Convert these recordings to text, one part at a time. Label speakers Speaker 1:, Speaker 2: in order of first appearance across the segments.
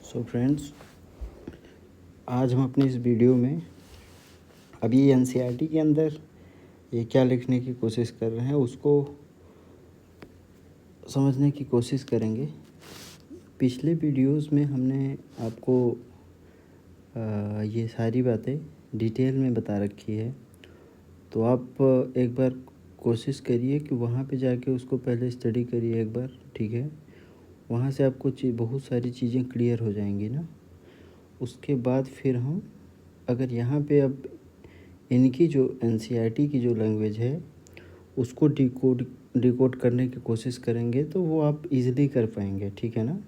Speaker 1: So friends, आज हम अपनी इस वीडियो में अभी एनसीईआरटी के अंदर ये क्या लिखने की कोशिश कर रहे हैं उसको समझने की कोशिश करेंगे। पिछले वीडियोस में हमने आपको ये सारी बातें डिटेल में बता रखी है, तो आप एक बार कोशिश करिए कि वहाँ पे जाके उसको पहले स्टडी करिए एक बार, ठीक है। वहाँ से आपको बहुत सारी चीज़ें क्लियर हो जाएंगी ना। उसके बाद फिर हम अगर यहाँ पे अब इनकी जो एनसीईआरटी की जो लैंग्वेज है उसको डिकोड करने की कोशिश करेंगे तो वो आप इजीली कर पाएंगे, ठीक है ना।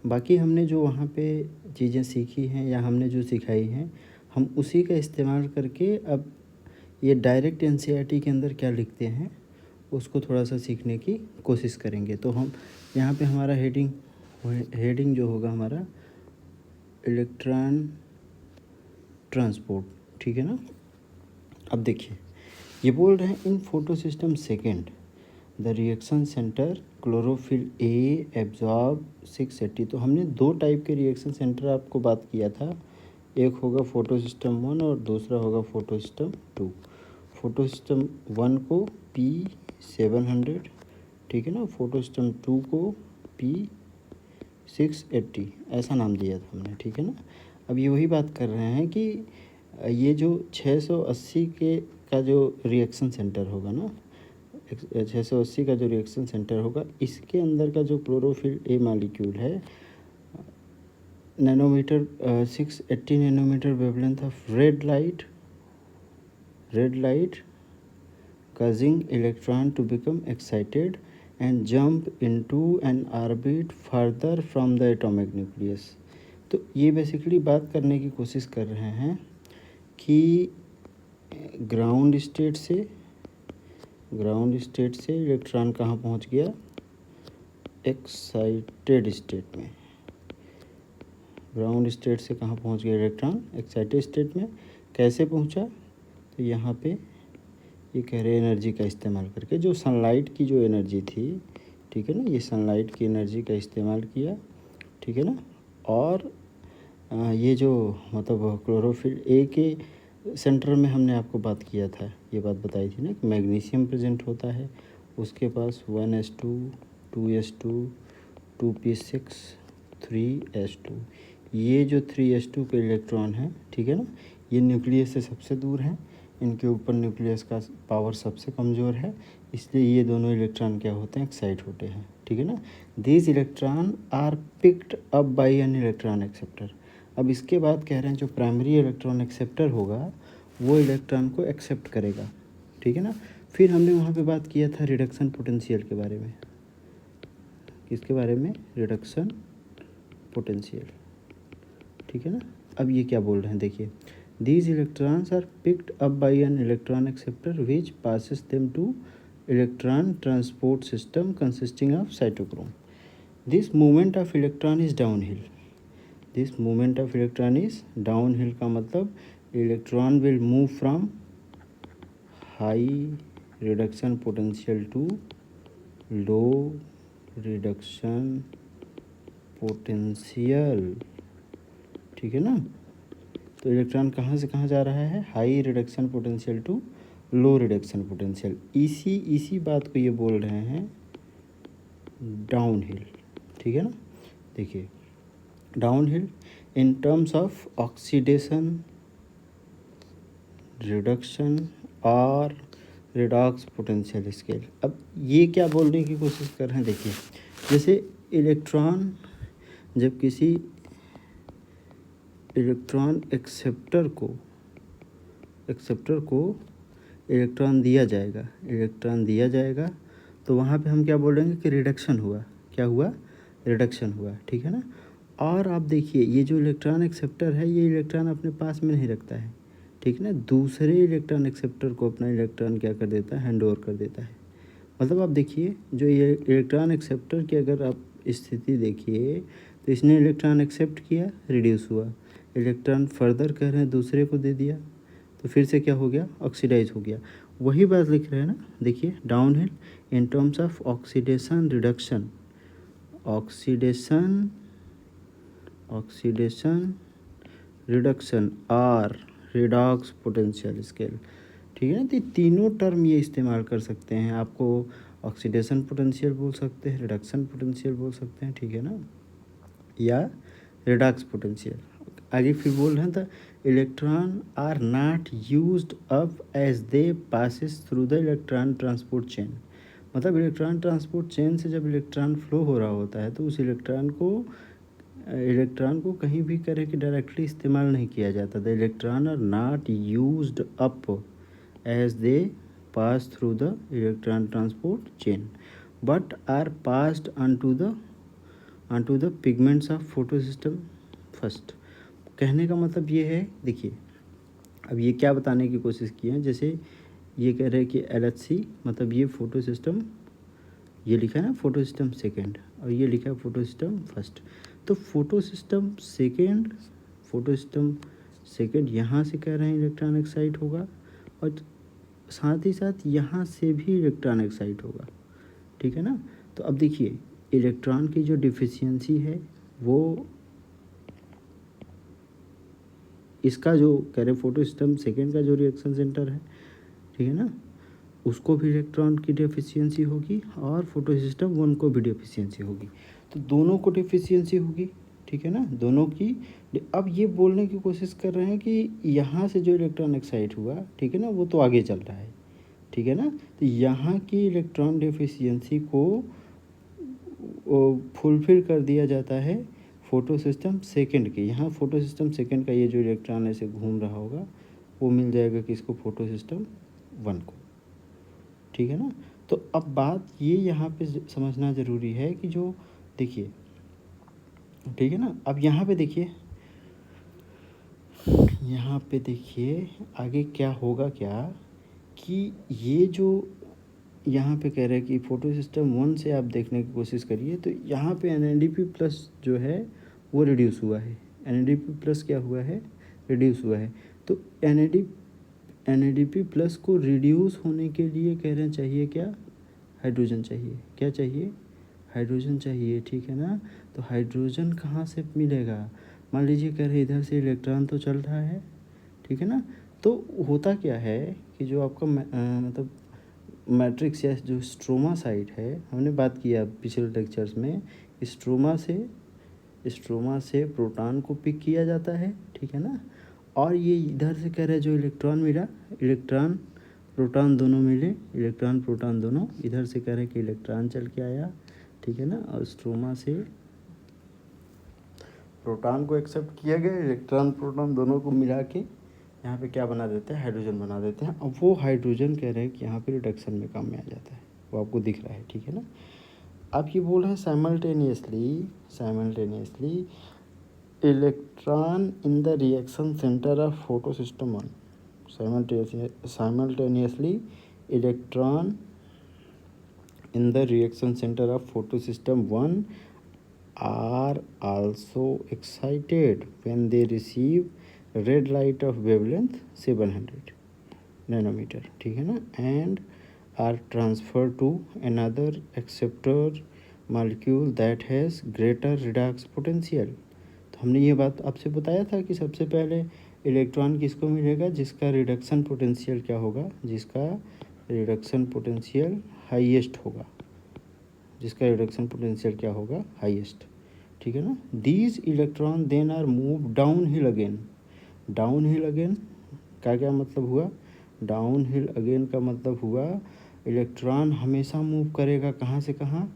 Speaker 1: बाकी हमने जो वहाँ पे चीज़ें सीखी हैं या हमने जो सिखाई हैं हम उसी का इस्तेमाल करके अब ये डायरेक्ट एनसीईआरटी के अंदर क्या लिखते हैं उसको थोड़ा सा सीखने की कोशिश करेंगे। तो हम यहाँ पे हमारा हेडिंग जो होगा हमारा इलेक्ट्रॉन ट्रांसपोर्ट, ठीक है ना। अब देखिए ये बोल रहे हैं in photosystem second the reaction centre chlorophyll a absorb 680। तो हमने दो टाइप के रिएक्शन सेंटर आपको बात किया था, एक होगा फोटो सिस्टम 1 और दूसरा होगा फोटो सिस्टम 2। फोटो सिस्टम 1 को P700, ठीक है ना। फोटो सिस्टम 2 को P680 ऐसा नाम दिया था हमने, ठीक है ना। अब ये वही बात कर रहे हैं कि ये जो 680 का जो रिएक्शन सेंटर होगा ना, 680 का जो रिएक्शन सेंटर होगा इसके अंदर का जो क्लोरोफिल ए मॉलिक्यूल है nanometre 680 nanometre wavelength of red light causing electron to become excited and jump into an orbit further from the atomic nucleus। तो ये बेसिकली बात करने की कोशिश कर रहे हैं कि ग्राउंड स्टेट से इलेक्ट्रॉन कहाँ पहुँच गया, एक्साइटेड स्टेट में। ग्राउंड स्टेट से कहाँ पहुँच गया इलेक्ट्रॉन, एक्साइटेड स्टेट में। कैसे पहुँचा, तो यहाँ पे ये कह रहे एनर्जी का इस्तेमाल करके, जो सनलाइट की जो एनर्जी थी, ठीक है ना, ये सनलाइट की एनर्जी का इस्तेमाल किया, ठीक है ना। और ये जो मतलब क्लोरोफिल ए के सेंटर में हमने आपको बात किया था, ये बात बताई थी ना कि मैग्नीशियम प्रेजेंट होता है, उसके पास 1s2 2s2 2p6 3s2। ये जो 3s2 के इलेक्ट्रॉन हैं, ठीक है ना, ये न्यूक्लियस से सबसे दूर हैं, इनके ऊपर न्यूक्लियस का पावर सबसे कमज़ोर है, इसलिए ये दोनों इलेक्ट्रॉन क्या होते हैं, एक्साइट होते हैं, ठीक है ना। These electron are picked up by an electron acceptor. अब इसके बाद कह रहे हैं जो प्राइमरी इलेक्ट्रॉन एक्सेप्टर होगा वो इलेक्ट्रॉन को एक्सेप्ट करेगा, ठीक है ना। फिर हमने वहाँ पे बात किया था रिडक्शन पोटेंशियल के बारे में। किसके बारे में, रिडक्शन पोटेंशियल, ठीक है ना। अब ये क्या बोल रहे हैं, देखिए these electrons are picked up by an electron acceptor which passes them to electron transport system consisting of cytochrome। This movement of electron is downhill। This movement of electron is downhill का मतलब electron will move from high reduction potential to low reduction potential, ठीक है ना। तो electron कहाँ से कहाँ जा रहा है, high reduction potential to low reduction potential. इसी बात को ये बोल रहे हैं डाउन हिल, ठीक है ना। देखिए downhill in terms of oxidation, reduction और रिडॉक्स पोटेंशियल स्केल। अब ये क्या बोलने की कोशिश कर रहे हैं, देखिए जैसे इलेक्ट्रॉन जब किसी इलेक्ट्रॉन एक्सेप्टर को इलेक्ट्रॉन दिया जाएगा तो वहाँ पे हम क्या बोलेंगे कि रिडक्शन हुआ, क्या हुआ, रिडक्शन हुआ, ठीक है ना। और आप देखिए ये जो इलेक्ट्रॉन एक्सेप्टर है ये इलेक्ट्रॉन अपने पास में नहीं रखता है, ठीक है ना, दूसरे इलेक्ट्रॉन एक्सेप्टर को अपना इलेक्ट्रॉन क्या कर देता है, हैंड ओवर कर देता है। मतलब आप देखिए जो ये इलेक्ट्रॉन एक्सेप्टर की अगर आप स्थिति देखिए तो इसने इलेक्ट्रॉन एक्सेप्ट किया, रिड्यूस हुआ, इलेक्ट्रॉन फर्दर कह रहे हैं दूसरे को दे दिया, तो फिर से क्या हो गया, ऑक्सीडाइज हो गया। वही बात लिख रहे हैं ना, देखिए downhill in terms of oxidation oxidation reduction or redox potential scale, ठीक है ना। तो तीनों टर्म ये इस्तेमाल कर सकते हैं, आपको ऑक्सीडेशन पोटेंशियल बोल सकते हैं, रिडक्शन पोटेंशियल बोल सकते हैं, ठीक है ना, या रिडॉक्स पोटेंशियल। आगे फिर बोल रहे हैं the electron are not used up as they passes through the electron transport chain. मतलब इलेक्ट्रॉन ट्रांसपोर्ट चेन से जब इलेक्ट्रॉन फ्लो हो रहा होता है तो उस इलेक्ट्रॉन को कहीं भी करे कि डायरेक्टली इस्तेमाल नहीं किया जाता। The electron are not used up as they pass through the electron transport chain but are passed onto the pigments of photosystem first. कहने का मतलब ये है, देखिए अब ये क्या बताने की कोशिश की है, जैसे ये कह रहे हैं कि LHC मतलब ये फोटो सिस्टम, ये लिखा है ना फोटो सिस्टम सेकेंड, और ये लिखा है फोटो सिस्टम फर्स्ट। तो फोटो सिस्टम सेकेंड यहाँ से कह रहे हैं इलेक्ट्रॉन एक्साइट होगा, और साथ ही साथ यहाँ से भी इलेक्ट्रॉन एक्साइट होगा, ठीक है ना। तो अब देखिए इलेक्ट्रॉन की जो डिफिशियंसी है वो इसका जो कह रहे फोटो सिस्टम सेकेंड का जो रिएक्शन सेंटर है, ठीक है ना, उसको भी इलेक्ट्रॉन की डिफिशियंसी होगी और फोटो सिस्टम वन को भी डिफिशियंसी होगी। तो दोनों को डिफिशियंसी होगी, ठीक है ना, दोनों की। अब ये बोलने की कोशिश कर रहे हैं कि यहाँ से जो इलेक्ट्रॉन एक्साइट हुआ, ठीक है ना, वो तो आगे चल रहा है, ठीक है ना। तो यहाँ की इलेक्ट्रॉन डिफिशियंसी को फुलफिल कर दिया जाता है फोटो सिस्टम सेकेंड के। यहाँ फोटो सिस्टम सेकेंड का ये जो इलेक्ट्रॉन ऐसे घूम रहा होगा वो मिल जाएगा किसको, फोटो सिस्टम वन को, ठीक है ना। तो अब बात ये यहाँ पे समझना ज़रूरी है कि जो देखिए, ठीक है ना, अब यहाँ पे देखिए आगे क्या होगा, क्या कि ये जो यहाँ पे कह रहे हैं कि फ़ोटो सिस्टम वन से आप देखने की कोशिश करिए, तो यहाँ पे NADP प्लस जो है वो रिड्यूस हुआ है। NADP प्लस क्या हुआ है, रिड्यूस हुआ है। तो NADP प्लस को रिड्यूस होने के लिए कह रहे हैं चाहिए क्या, हाइड्रोजन चाहिए। क्या चाहिए, हाइड्रोजन चाहिए, ठीक है ना। तो हाइड्रोजन कहाँ से मिलेगा, मान लीजिए कह रहे इधर से इलेक्ट्रॉन तो चल रहा है, ठीक है ना। तो होता क्या है कि जो आपका मतलब मैट्रिक्स या जो स्ट्रोमा साइट है, हमने बात किया पिछले लेक्चर्स में, स्ट्रोमा से प्रोटॉन को पिक किया जाता है, ठीक है ना। और ये इधर से कह रहे हैं जो इलेक्ट्रॉन मिला, इलेक्ट्रॉन प्रोटॉन दोनों मिले, इलेक्ट्रॉन प्रोटॉन दोनों, इधर से कह रहे हैं कि इलेक्ट्रॉन चल के आया, ठीक है ना, और स्ट्रोमा से प्रोटॉन को एक्सेप्ट किया गया, इलेक्ट्रॉन प्रोटॉन दोनों को मिला के यहाँ पे क्या बना देते हैं, हाइड्रोजन बना देते हैं। अब वो हाइड्रोजन कह रहे हैं कि यहाँ पे रिडक्शन में काम में आ जाता है, वो आपको दिख रहा है, ठीक है ना। अब ये बोल रहे हैं simultaneously electron in the reaction centre of photo system one, simultaneously electron in the reaction center of photosystem 1 are also excited when they receive red light of wavelength 700 nanometer, ठीक है ना, and are transferred to another acceptor molecule that has greater redox potential। तो हमने ये बात आपसे बताया था कि सबसे पहले इलेक्ट्रॉन किसको मिलेगा, जिसका रिडक्शन पोटेंशियल क्या होगा, जिसका रिडक्शन पोटेंशियल हाईएस्ट होगा, जिसका रिडक्शन पोटेंशियल क्या होगा, हाईएस्ट, ठीक है ना। These electron then are move downhill again का क्या मतलब हुआ, डाउन हिल अगेन का मतलब हुआ इलेक्ट्रॉन हमेशा मूव करेगा कहाँ से कहाँ,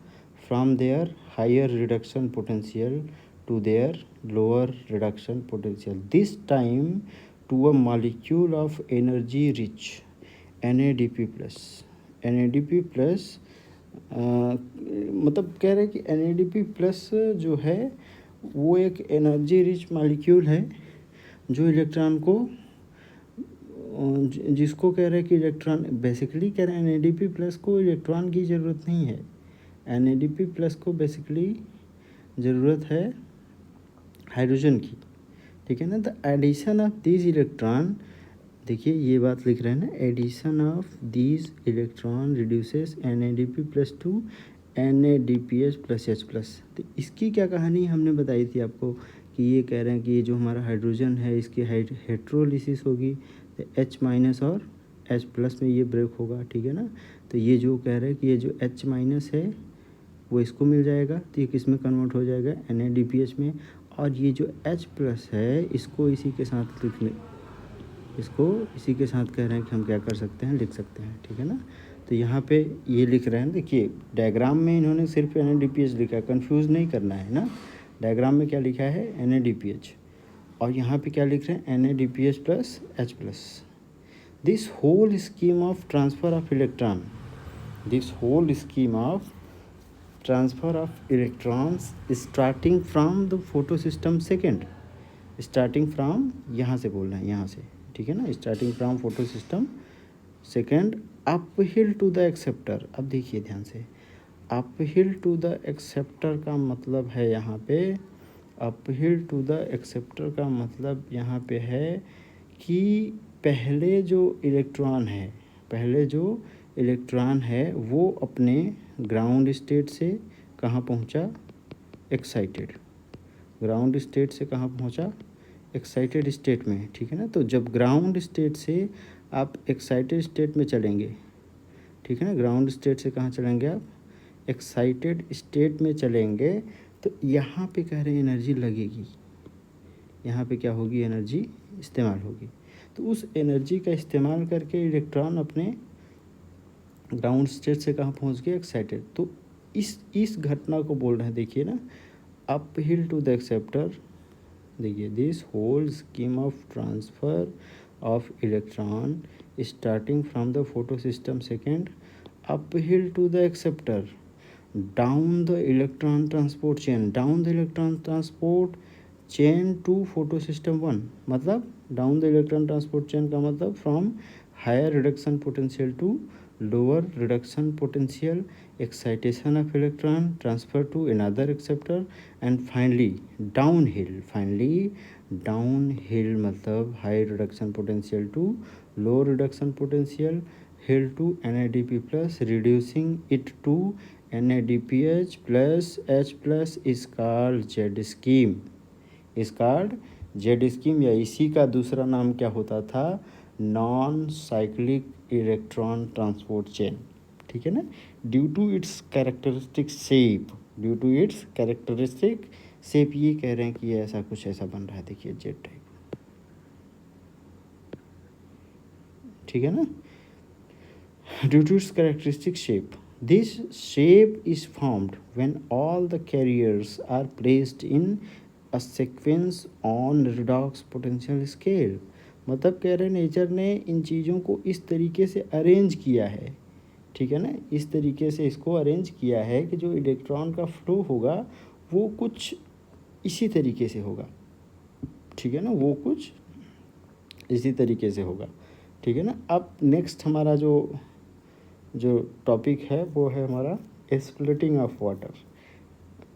Speaker 1: from their higher reduction potential to their lower reduction potential, this time to a molecule of energy rich NADP plus मतलब कह रहे हैं कि NADP प्लस जो है वो एक एनर्जी रिच मॉलिक्यूल है जो इलेक्ट्रॉन को जिसको कह रहे हैं कि इलेक्ट्रॉन बेसिकली कह रहे हैं NADP प्लस को इलेक्ट्रॉन की ज़रूरत नहीं है, NADP प्लस को बेसिकली ज़रूरत है हाइड्रोजन की, ठीक है ना। The addition of these electron, देखिए ये बात लिख रहे हैं ना, addition of these electron reduces NADP plus to NADPH plus H plus. तो इसकी क्या कहानी हमने बताई थी आपको कि कि ये कह रहे हैं कि ये जो हमारा हाइड्रोजन है इसकी हेट्रोलिसिस होगी, तो H- और H+ में ये ब्रेक होगा, ठीक है ना। तो ये जो कह रहे हैं कि ये जो H- है वो इसको मिल जाएगा, तो ये किस में कन्वर्ट हो जाएगा, NADPH में। और ये जो H+ है इसको इसी के साथ कह रहे हैं कि हम क्या कर सकते हैं, लिख सकते हैं, ठीक है ना। तो यहाँ पे ये लिख रहे हैं, देखिए डायग्राम में इन्होंने सिर्फ NADPH लिखा है, कन्फ्यूज़ नहीं करना है ना। डायग्राम में क्या लिखा है, NADPH, और यहाँ पे क्या लिख रहे हैं, NADPH + H+। This whole scheme of transfer of electron, transfer of electrons starting from the photosystem second, starting from यहाँ से बोल रहे हैं, यहाँ से, ठीक है ना, starting from photosystem second up hill to the acceptor. अब देखिए ध्यान से, up hill to the acceptor का मतलब है यहाँ पे, up hill to the acceptor का मतलब यहाँ पे है कि पहले जो इलेक्ट्रॉन है वो अपने ग्राउंड स्टेट से कहाँ पहुँचा, एक्साइटेड, ग्राउंड स्टेट से कहाँ पहुँचा, एक्साइटेड स्टेट में, ठीक है ना। तो जब ग्राउंड स्टेट से आप एक्साइटेड स्टेट में चलेंगे, ठीक है ना, ग्राउंड स्टेट से कहाँ चलेंगे आप, एक्साइटेड स्टेट में चलेंगे, तो यहाँ पे कह रहे हैं एनर्जी लगेगी, यहाँ पे क्या होगी, एनर्जी इस्तेमाल होगी। तो उस एनर्जी का इस्तेमाल करके इलेक्ट्रॉन अपने ग्राउंड स्टेट से कहाँ पहुँच गए, एक्साइटेड। तो इस घटना को बोल रहे हैं, देखिए ना, up hill to the acceptor, देखिए this whole scheme of transfer of electron starting from the photosystem second up hill to the acceptor down the electron transport chain to photosystem 1, मतलब down the electron transport chain का मतलब from higher reduction potential to lower reduction potential, excitation of electron, transfer to another acceptor, and finally downhill मतलब high reduction potential to low reduction potential, hill to NADP+, reducing it to NADPH plus H+ is called Z scheme, या इसी का दूसरा नाम क्या होता था, non cyclic electron transport chain, ठीक है ना। Due to its characteristic shape, ये कह रहे हैं कि ऐसा कुछ ऐसा बन रहा है, देखिए जेड टाइप, ठीक है ना। Due to its characteristic shape, this shape is formed when all the carriers are placed in a sequence on redox potential scale. मतलब कह रहे हैं नेचर ने इन चीज़ों को इस तरीके से अरेंज किया है, ठीक है ना, इस तरीके से इसको अरेंज किया है कि जो इलेक्ट्रॉन का फ्लो होगा वो कुछ इसी तरीके से होगा, ठीक है ना, वो कुछ इसी तरीके से होगा, ठीक है ना। अब नेक्स्ट हमारा जो टॉपिक है वो है हमारा स्प्लिटिंग ऑफ वाटर,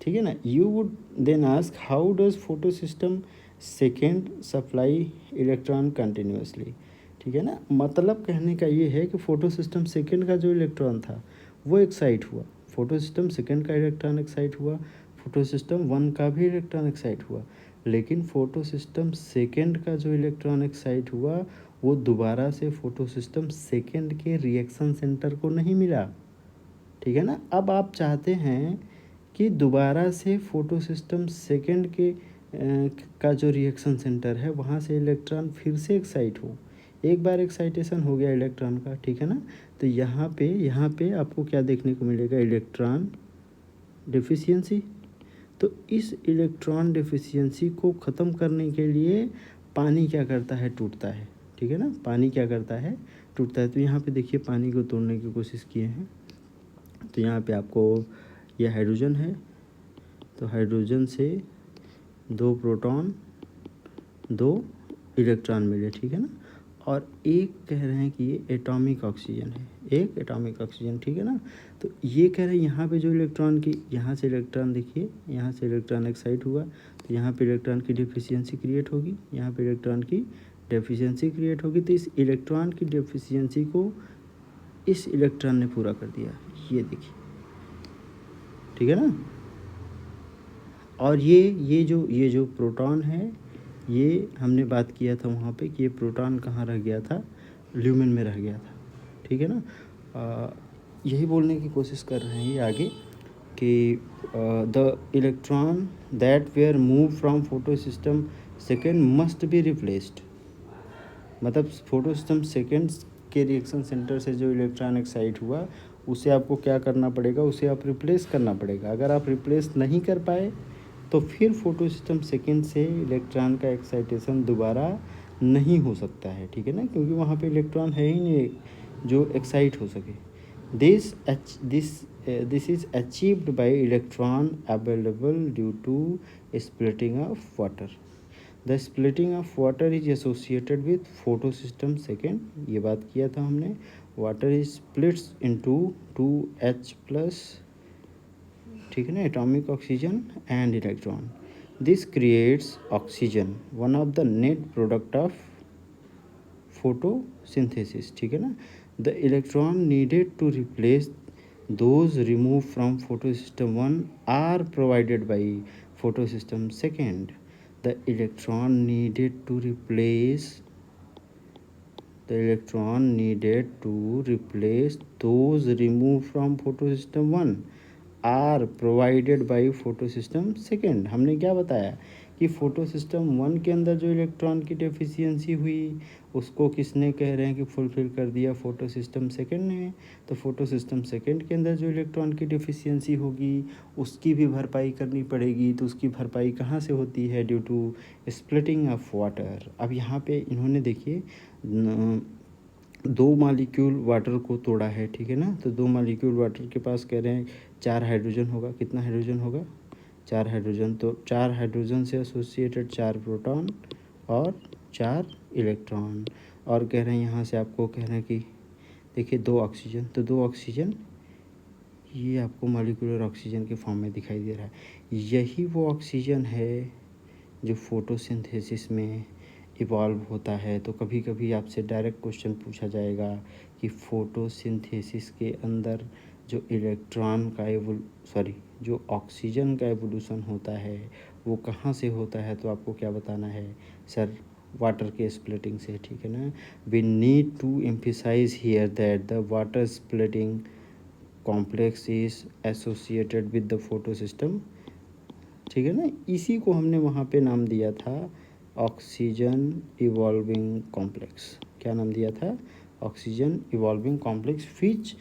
Speaker 1: ठीक है ना। You would then ask how does photosystem second supply electron continuously, ठीक है ना। मतलब कहने का ये है कि फोटो सिस्टम सेकेंड का जो इलेक्ट्रॉन था वो एक्साइट हुआ, फोटो सिस्टम सेकेंड का इलेक्ट्रॉन एक्साइट हुआ, फोटो सिस्टम 1 का भी इलेक्ट्रॉन एक्साइट हुआ, लेकिन फोटो सिस्टम सेकेंड का जो इलेक्ट्रॉन एक्साइट हुआ वो दोबारा से फोटो सिस्टम सेकेंड के रिएक्शन सेंटर को नहीं मिला, ठीक है ना। अब आप चाहते हैं कि दोबारा से फोटो सिस्टम सेकेंड के का जो रिएक्शन सेंटर है वहाँ से इलेक्ट्रॉन फिर से एक्साइट हो, एक बार एक्साइटेशन हो गया इलेक्ट्रॉन का, ठीक है ना। तो यहाँ पे आपको क्या देखने को मिलेगा, इलेक्ट्रॉन डेफिशिएंसी। तो इस इलेक्ट्रॉन डेफिशिएंसी को ख़त्म करने के लिए पानी क्या करता है, टूटता है, ठीक है ना, पानी क्या करता है, टूटता है। तो यहाँ पे देखिए पानी को तोड़ने की कोशिश किए हैं, तो यहाँ पे आपको यह हाइड्रोजन है, तो हाइड्रोजन से 2 प्रोटॉन 2 इलेक्ट्रॉन मिले, ठीक है ना। और एक कह रहे हैं कि ये एटॉमिक ऑक्सीजन है, एक एटॉमिक ऑक्सीजन, ठीक है ना। तो ये कह रहे हैं यहाँ पे जो इलेक्ट्रॉन की, यहाँ से इलेक्ट्रॉन देखिए, यहाँ से इलेक्ट्रॉन एक्साइट हुआ तो यहाँ पे इलेक्ट्रॉन की डेफिशिएंसी क्रिएट होगी, यहाँ पे इलेक्ट्रॉन की डेफिशिएंसी क्रिएट होगी। तो इस इलेक्ट्रॉन की डेफिशिएंसी को इस इलेक्ट्रॉन ने पूरा कर दिया, ये देखिए, ठीक है ना। और ये जो प्रोटॉन है, ये हमने बात किया था वहाँ पे कि ये प्रोटॉन कहाँ रह गया था, ल्यूमेन में रह गया था, ठीक है ना। यही बोलने की कोशिश कर रहे हैं ये आगे कि the electron that were move from photosystem second must be replaced, मतलब फोटो सिस्टम सेकेंड्स के रिएक्शन सेंटर से जो इलेक्ट्रॉन एक्साइट हुआ उसे आपको क्या करना पड़ेगा, उसे आप रिप्लेस करना पड़ेगा। अगर आप रिप्लेस नहीं कर पाए तो फिर फोटो सिस्टम सेकेंड से इलेक्ट्रॉन का एक्साइटेशन दोबारा नहीं हो सकता है, ठीक है ना, क्योंकि वहाँ पे इलेक्ट्रॉन है ही नहीं जो एक्साइट हो सके। This is achieved by electron available due to splitting of water. The splitting of water is associated with photosystem second, ये बात किया था हमने। Water is splits into 2H+, ठीक है ना, atomic oxygen and electron. This creates oxygen, one of the net product of photosynthesis, ठीक है ना। The electron needed to replace those remove from photosystem 1 are provided by photosystem second. The electron needed to replace those removed from photosystem 1 are provided by photosystem second. हमने क्या बताया कि photo system 1 के अंदर जो electron की deficiency हुई उसको किसने कह रहे हैं कि फुलफिल कर दिया, फोटो सिस्टम सेकेंड ने। तो फोटो सिस्टम सेकेंड के अंदर जो इलेक्ट्रॉन की डेफिशिएंसी होगी उसकी भी भरपाई करनी पड़ेगी। तो उसकी भरपाई कहाँ से होती है, due to splitting of water. अब यहाँ पे इन्होंने देखिए 2 मॉलिक्यूल वाटर को तोड़ा है, ठीक है ना। तो 2 मॉलिक्यूल वाटर के पास कह रहे हैं 4 हाइड्रोजन होगा। कितना हाइड्रोजन होगा, 4 हाइड्रोजन। तो 4 हाइड्रोजन से एसोसिएटेड 4 प्रोटॉन और 4 इलेक्ट्रॉन। और कह रहे हैं यहाँ से आपको कह रहे हैं कि देखिए 2 ऑक्सीजन, तो 2 ऑक्सीजन ये आपको मॉलिक्यूलर ऑक्सीजन के फॉर्म में दिखाई दे रहा है। यही वो ऑक्सीजन है जो फोटोसिंथेसिस में इवॉल्व होता है। तो कभी कभी आपसे डायरेक्ट क्वेश्चन पूछा जाएगा कि फोटोसिंथेसिस के अंदर जो इलेक्ट्रॉन का जो ऑक्सीजन का एवोल्यूशन होता है वो कहाँ से होता है। तो आपको क्या बताना है, सर वाटर के स्प्लिटिंग से, ठीक है ना। We need to emphasise here that the water splitting complex is associated with the photosystem, ठीक है ना। इसी को हमने वहाँ पे नाम दिया था ऑक्सीजन इवॉल्विंग कॉम्प्लेक्स। क्या नाम दिया था, oxygen evolving complex, which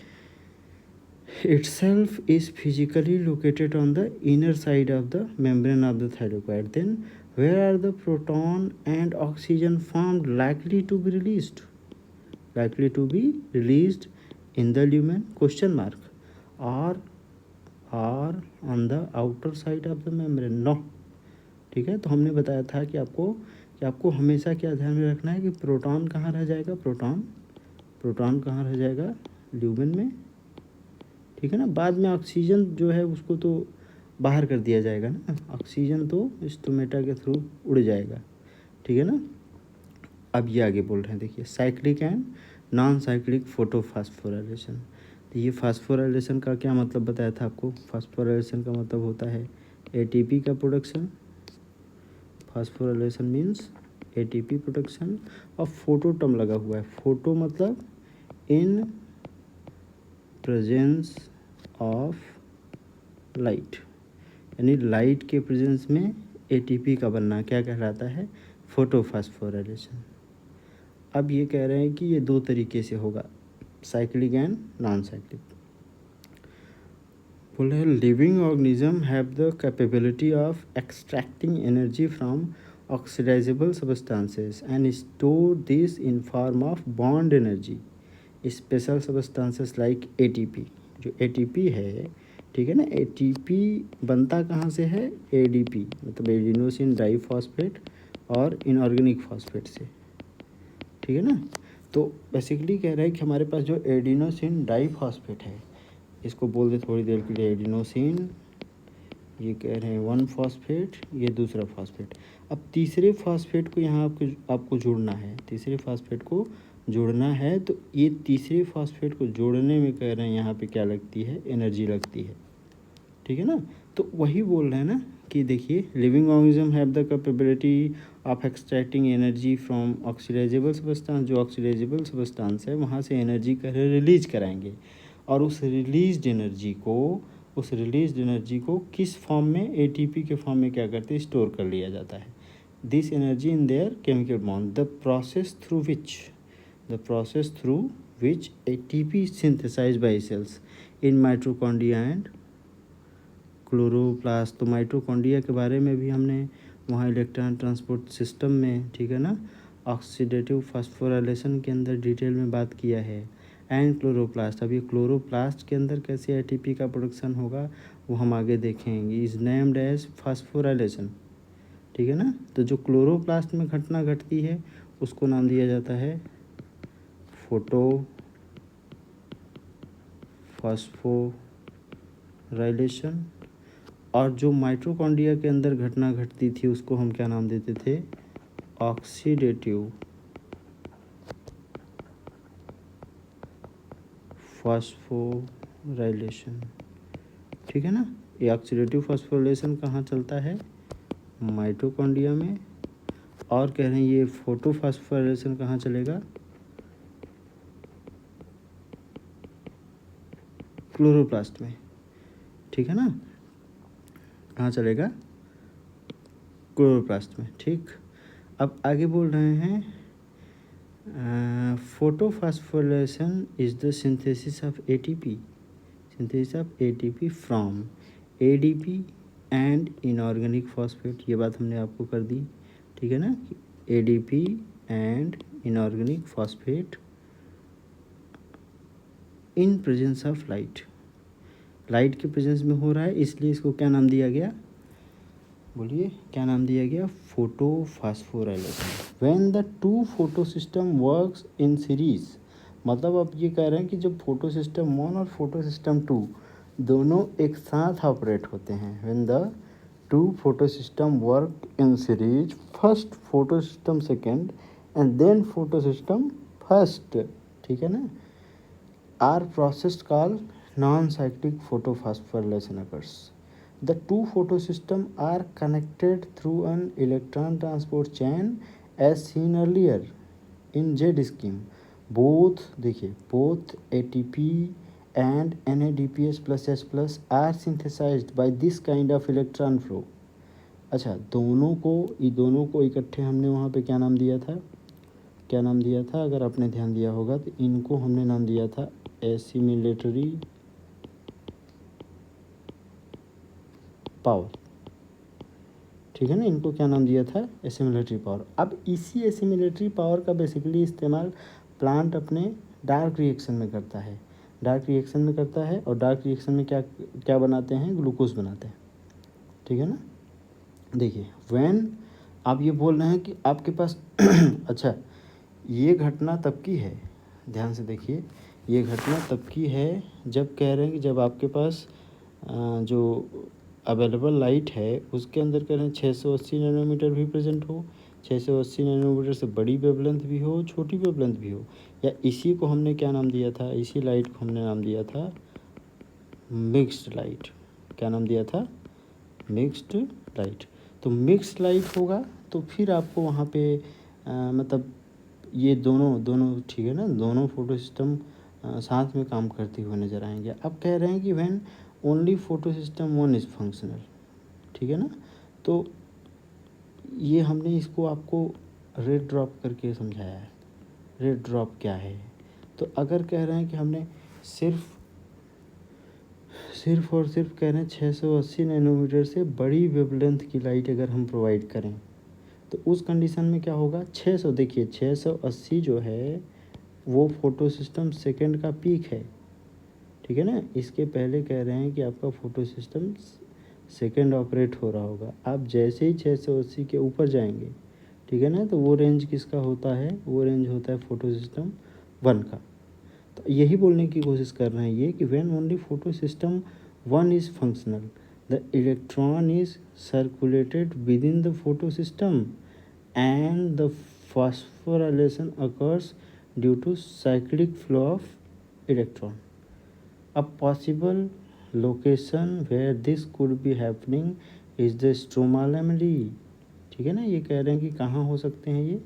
Speaker 1: itself is physically located on the inner side of the membrane of the thylakoid. Then where are the proton and oxygen formed likely to be released, in the lumen, question mark, or on the outer side of the membrane, no, ठीक है। तो हमने बताया था कि आपको हमेशा क्या ध्यान में रखना है कि प्रोटॉन कहाँ रह जाएगा, प्रोटॉन कहाँ रह जाएगा, ल्यूमेन में, ठीक है ना। बाद में ऑक्सीजन जो है उसको तो बाहर कर दिया जाएगा ना, ऑक्सीजन तो स्टोमेटा के थ्रू उड़ जाएगा, ठीक है ना। अब ये आगे बोल रहे हैं, देखिए cyclic and non cyclic photophosphorylation. तो ये फास्फोराइलेशन का क्या मतलब बताया था आपको। फास्फोराइलेशन का मतलब होता है एटीपी का production. Phosphorylation means ATP production. और फोटो टर्म लगा हुआ है, फोटो मतलब इन प्रेजेंस ऑफ लाइट, यानी लाइट के प्रेजेंस में एटीपी का बनना क्या कहलाता है, फोटोफास्फोराइलेशन। अब ये कह रहे हैं कि ये 2 तरीके से होगा, साइक्लिक एंड नॉन साइक्लिक। बोल रहे हैं living organism have the capability of extracting energy from oxidizable substances and store this in form of bond energy. Special substances like ATP, जो एटीपी है, ठीक है ना, एटीपी बनता कहाँ से है, एडीपी मतलब एडिनोसिन डाइफॉस्फेट और इनऑर्गेनिक फॉस्फेट से, ठीक है ना। तो बेसिकली कह रहा है कि हमारे पास जो एडिनोसिन डाइफॉस्फेट है, इसको बोल दे थोड़ी देर के लिए एडिनोसिन, ये कह रहे हैं 1 फॉस्फेट, ये दूसरा फॉस्फेट। अब तीसरे फॉस्फेट को यहाँ आपको जोड़ना है, तीसरे फॉस्फेट को जोड़ना है। तो ये तीसरे फॉस्फेट को जोड़ने में कह रहे हैं यहाँ पे क्या लगती है, एनर्जी लगती है, ठीक है ना। तो वही बोल रहे हैं ना कि देखिए living organism have the capability of extracting energy from oxidizable substance, जो ऑक्सीडाइजेबल सब्सटेंस है वहाँ से एनर्जी रिलीज कराएंगे, और उस रिलीज्ड एनर्जी को किस फॉर्म में, एटीपी के फॉर्म में क्या करते हैं, स्टोर कर लिया जाता है। This energy in their chemical bond, the process through which ATP synthesise by cells in mitochondria and chloroplast. तो माइटोकॉन्ड्रिया के बारे में भी हमने वहाँ इलेक्ट्रॉन ट्रांसपोर्ट सिस्टम में, ठीक है ना, ऑक्सीडेटिव फास्फोराइलेशन के अंदर डिटेल में बात किया है। एंड क्लोरोप्लास्ट, अभी क्लोरोप्लास्ट के अंदर कैसे एटीपी का प्रोडक्शन होगा वो हम आगे देखेंगे। इज नेम्ड एज फास्फोराइलेशन, ठीक है ना। तो जो क्लोरोप्लास्ट में घटना घटती है उसको नाम दिया जाता है फोटो फास्फोराइलेशन, और जो माइटोकॉन्ड्रिया के अंदर घटना घटती थी उसको हम क्या नाम देते थे, ऑक्सीडेटिव फास्फोराइलेशन, ठीक है ना। ये ऑक्सीडेटिव फास्फोराइलेशन कहाँ चलता है, माइटोकॉन्ड्रिया में, और कह रहे हैं ये फोटोफॉस्फोराइलेशन कहाँ चलेगा, क्लोरोप्लास्ट में, ठीक है ना, कहाँ चलेगा, क्लोरोप्लास्ट में, ठीक। अब आगे बोल रहे हैं photophosphorylation is the synthesis of ATP from ADP and inorganic phosphate, ये बात हमने आपको कर दी, ठीक है ना, ADP and inorganic phosphate in presence of light के प्रेजेंस में हो रहा है, इसलिए इसको क्या नाम दिया गया, बोलिए क्या नाम दिया गया, photophosphorylation. When the two photo system works in series, मतलब आप ये कह रहे हैं कि जब फोटो सिस्टम 1 और फोटो सिस्टम 2 दोनों एक साथ ऑपरेट होते हैं, when the two photosystem work in series, first photosystem second and then photosystem first, ठीक है ना, are process called non cyclic photophosphorylation occurs. The two photosystems are connected through an electron transport chain as seen earlier in Z scheme. Both ATP and NADPH plus H plus are synthesized by this kind of electron flow. अच्छा, दोनों को इकट्ठे हमने वहाँ पे क्या नाम दिया था, अगर आपने ध्यान दिया होगा तो इनको हमने नाम दिया था एसिमिलेटरी पावर, ठीक है ना, इनको क्या नाम दिया था, एसिमिलेटरी पावर। अब इसी एसिमिलेटरी पावर का बेसिकली इस्तेमाल प्लांट अपने डार्क रिएक्शन में करता है, और डार्क रिएक्शन में क्या बनाते हैं, ग्लूकोज बनाते हैं, ठीक है ना। देखिए व्हेन आप ये बोल रहे हैं कि आपके पास अच्छा, ये घटना तब की है, ध्यान से देखिए, ये घटना तब की है जब कह रहे हैं कि जब आपके पास जो अवेलेबल लाइट है उसके अंदर कह रहे हैं 680 नैनोमीटर भी प्रेजेंट हो, 680 नैनोमीटर से बड़ी वेवलेंथ भी हो, छोटी वेवलेंथ भी हो, या इसी को हमने क्या नाम दिया था, इसी लाइट को हमने नाम दिया था मिक्स्ड लाइट। क्या नाम दिया था, मिक्स्ड लाइट। तो मिक्स्ड लाइट होगा तो फिर आपको वहाँ पे मतलब ये दोनों ठीक है ना, दोनों फोटो सिस्टम साथ में काम करते हुए नज़र आएंगे। अब कह रहे हैं कि when only photo system 1 is functional, ठीक है ना। तो ये हमने इसको आपको रेड ड्रॉप करके समझाया है। रेड ड्रॉप क्या है, तो अगर कह रहे हैं कि हमने सिर्फ और सिर्फ कह रहे हैं 680 नैनोमीटर से बड़ी वेवलेंथ की लाइट अगर हम प्रोवाइड करें तो उस कंडीशन में क्या होगा, 600, देखिए 680 जो है वो फोटो सिस्टम सेकेंड का पीक है, ठीक है ना। इसके पहले कह रहे हैं कि आपका फोटो सिस्टम सेकेंड ऑपरेट हो रहा होगा। आप जैसे ही 680 के ऊपर जाएंगे, ठीक है ना, तो वो रेंज किसका होता है, वो रेंज होता है फोटो सिस्टम 1 का। तो यही बोलने की कोशिश कर रहे हैं ये कि when only photo system 1 is functional, the electron is circulated with in the photo system and the phosphorylation occurs due to cyclic flow of electron. A possible location where this could be happening is the stroma lamellae, ठीक है ना। ये कह रहे हैं कि कहाँ हो सकते हैं ये,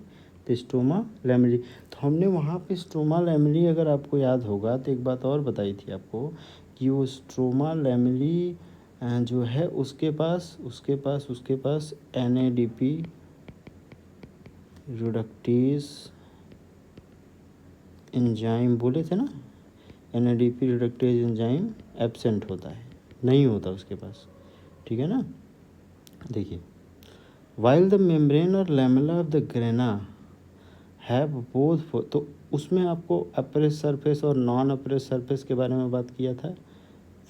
Speaker 1: द स्ट्रोमा लैमेली। तो हमने वहाँ पे स्ट्रोमा लैमेली, अगर आपको याद होगा तो एक बात और बताई थी आपको कि वो स्ट्रोमा लैमेली जो है उसके पास NADP रिडक्टेज एंजाइम बोले थे ना, NADP रिडक्टेज एंजाइम एब्सेंट होता है, नहीं होता उसके पास, ठीक है ना। देखिए, वाइल द मेम्ब्रेन और lamella of the grana have both, तो उसमें आपको अप्रेस सरफेस और नॉन अप्रेस सरफेस के बारे में बात किया था।